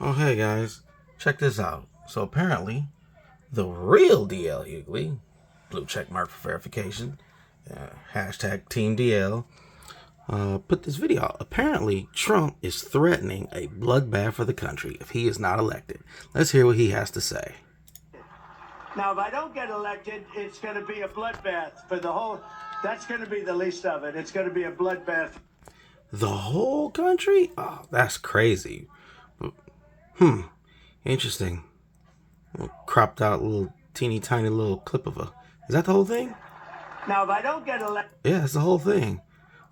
Oh, hey guys, check this out. So apparently, the real DL Hughley, blue check mark for verification, hashtag Team DL, put this video out. Apparently, Trump is threatening a bloodbath for the country if he is not elected. Let's hear what he has to say. Now, if I don't get elected, it's going to be a bloodbath for the whole. That's going to be the least of it. It's going to be a bloodbath. The whole country? Oh, that's crazy. Interesting. Cropped out little teeny tiny little clip of a. Is that the whole thing? Now, if I don't get elected. Yeah, it's the whole thing.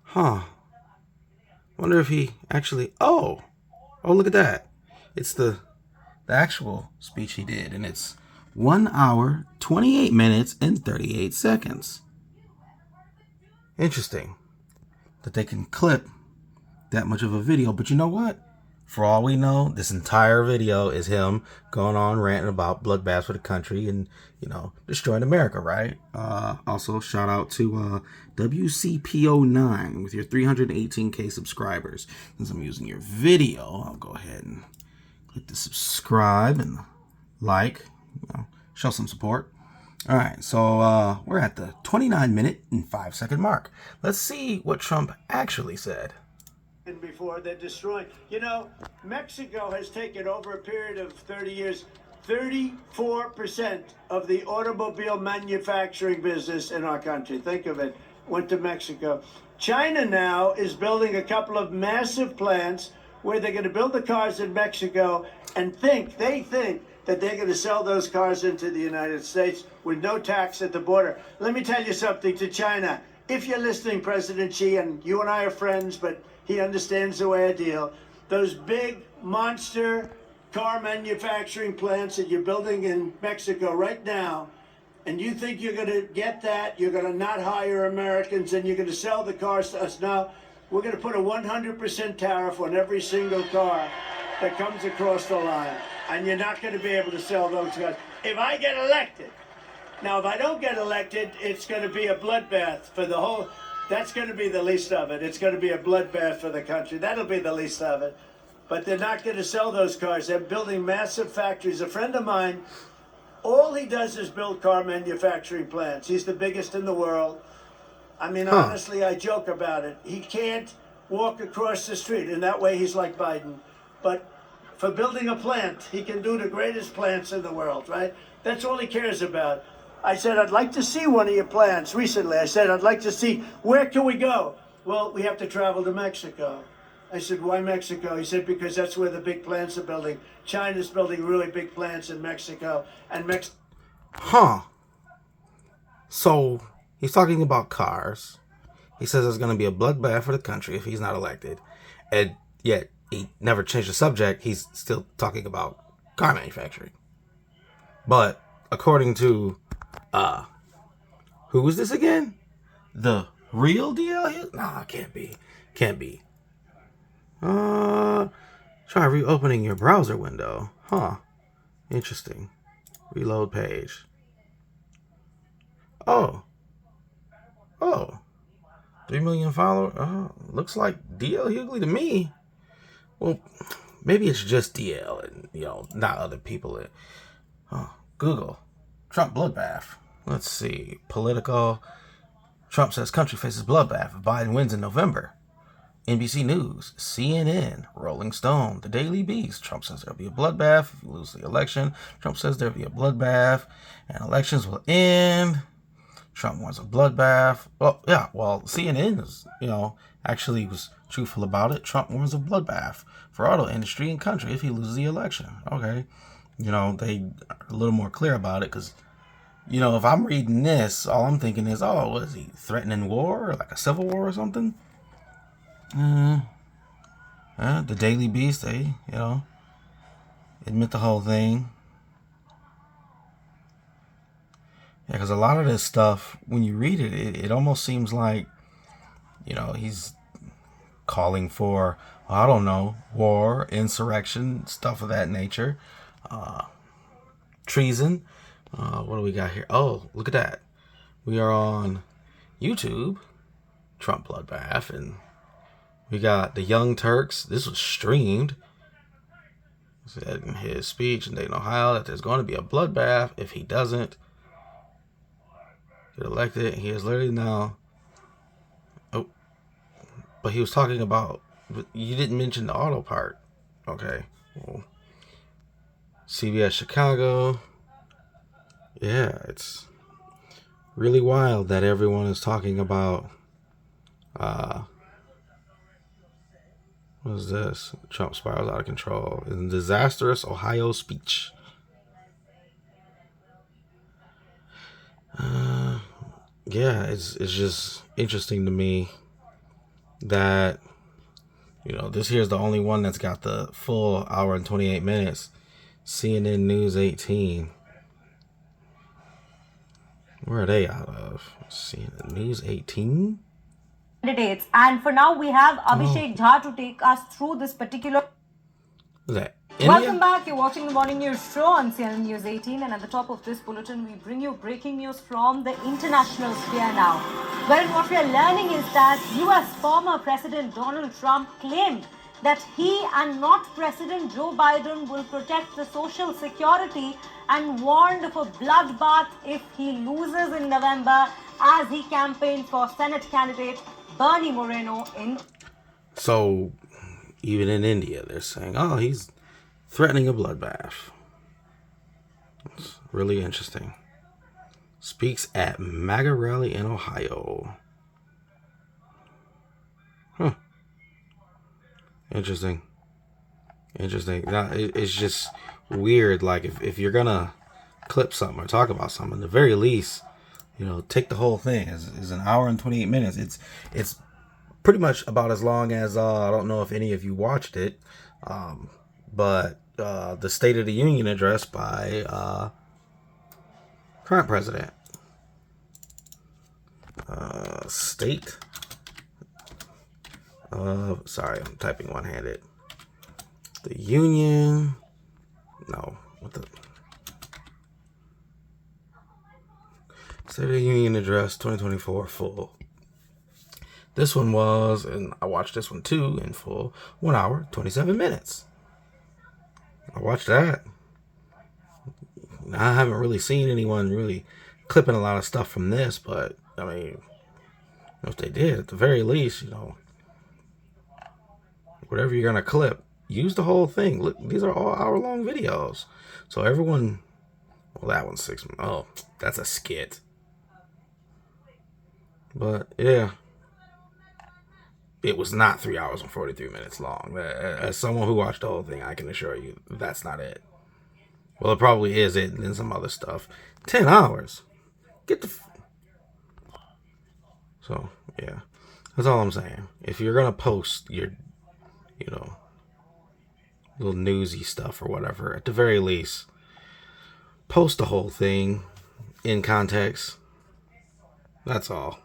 Huh. Wonder if he actually. Oh, look at that. It's the actual speech he did, and it's 1 hour, 28 minutes, and 38 seconds. Interesting that they can clip that much of a video, but you know what? For all we know, this entire video is him going on ranting about bloodbaths for the country and, destroying America, right? Also, shout out to WCPO9 with your 318K subscribers. Since I'm using your video, I'll go ahead and click the subscribe and like, show some support. All right, so we're at the 29-minute and 5-second mark. Let's see what Trump actually said. Before they're destroying. Mexico has taken over a period of 30 years, 34% of the automobile manufacturing business in our country. Think of it, went to Mexico. China now is building a couple of massive plants where they're going to build the cars in Mexico and they think that they're going to sell those cars into the United States with no tax at the border. Let me tell you something to China. If you're listening, President Xi, and you and I are friends, but he understands the way I deal, those big monster car manufacturing plants that you're building in Mexico right now, and you think you're going to get that, you're going to not hire Americans, and you're going to sell the cars to us. Now, we're going to put a 100% tariff on every single car that comes across the line, and you're not going to be able to sell those cars. If I get elected, now, if I don't get elected, it's going to be a bloodbath for the whole. That's going to be the least of it. It's going to be a bloodbath for the country. That'll be the least of it. But they're not going to sell those cars. They're building massive factories. A friend of mine, all he does is build car manufacturing plants. He's the biggest in the world. I mean, honestly, I joke about it. He can't walk across the street, and that way he's like Biden. But for building a plant, he can do the greatest plants in the world, right? That's all he cares about. I said, I'd like to see one of your plants recently. I said, I'd like to see, where can we go? Well, we have to travel to Mexico. I said, why Mexico? He said, because that's where the big plants are building. China's building really big plants in Mexico. And So he's talking about cars. He says there's going to be a bloodbath for the country if he's not elected. And yet he never changed the subject. He's still talking about car manufacturing. But according to who was this again? The real DL? Nah, can't be. Try reopening your browser window. Interesting. Reload page. Oh. 3 million followers. Looks like DL Hughley to me. Well, maybe it's just DL and, not other people. Google. Trump bloodbath. Let's see. Political. Trump says country faces bloodbath if Biden wins in November. NBC News, CNN, Rolling Stone, The Daily Beast. Trump says there'll be a bloodbath if you lose the election. Trump says there'll be a bloodbath and elections will end. Trump wants a bloodbath. Well, yeah, CNN is, actually was truthful about it. Trump warns of bloodbath for auto industry and country if he loses the election. Okay. They are a little more clear about it because, if I'm reading this, all I'm thinking is, what is he, threatening war or like a civil war or something? The Daily Beast, they, admit the whole thing. Yeah, because a lot of this stuff, when you read it, it almost seems like, he's calling for, I don't know, war, insurrection, stuff of that nature. Treason. What do we got here? Oh, look at that. We are on YouTube, Trump bloodbath, and we got the Young Turks. This was streamed. This said in his speech in Dayton, Ohio, that there's going to be a bloodbath if he doesn't get elected. He is literally now. Oh, but he was talking about. You didn't mention the auto part. Okay. Well, CBS Chicago. Yeah, it's really wild that everyone is talking about. What is this? Trump spirals out of control. In disastrous Ohio speech. Yeah, it's just interesting to me that, this here's the only one that's got the full hour and 28 minutes. CNN News 18. Where are they out of? CNN News 18? Candidates. And for now, we have Abhishek Jha to take us through this particular. Is that India? Welcome back. You're watching the Morning News Show on CNN News 18. And at the top of this bulletin, we bring you breaking news from the international sphere now. Wherein what we are learning is that US former President Donald Trump claimed that he and not President Joe Biden will protect the Social Security and warned of a bloodbath if he loses in November as he campaigned for Senate candidate Bernie Moreno in. So, even in India, they're saying, he's threatening a bloodbath. It's really interesting. Speaks at MAGA rally in Ohio. Huh. Interesting. Now, it's just weird. Like, if you're gonna clip something or talk about something, at the very least, take the whole thing. It's an hour and 28 minutes. It's pretty much about as long as I don't know if any of you watched it, but the State of the Union address by current president. State. Sorry, I'm typing one-handed. The Union. No, what the. State of the Union address 2024 full. This one was, and I watched this one too in full, 1 hour, 27 minutes. I watched that. I haven't really seen anyone really clipping a lot of stuff from this, but I mean, if they did, at the very least, whatever you're gonna clip, use the whole thing. Look, these are all hour-long videos, so everyone. Well, that one's 6 minutes. Oh, that's a skit. But yeah, it was not 3 hours and 43 minutes long. As someone who watched the whole thing, I can assure you that's not it. Well, it probably is it, and then some other stuff. 10 hours. Get the. So yeah, that's all I'm saying. If you're gonna post your, little newsy stuff or whatever, at the very least, post the whole thing in context. That's all.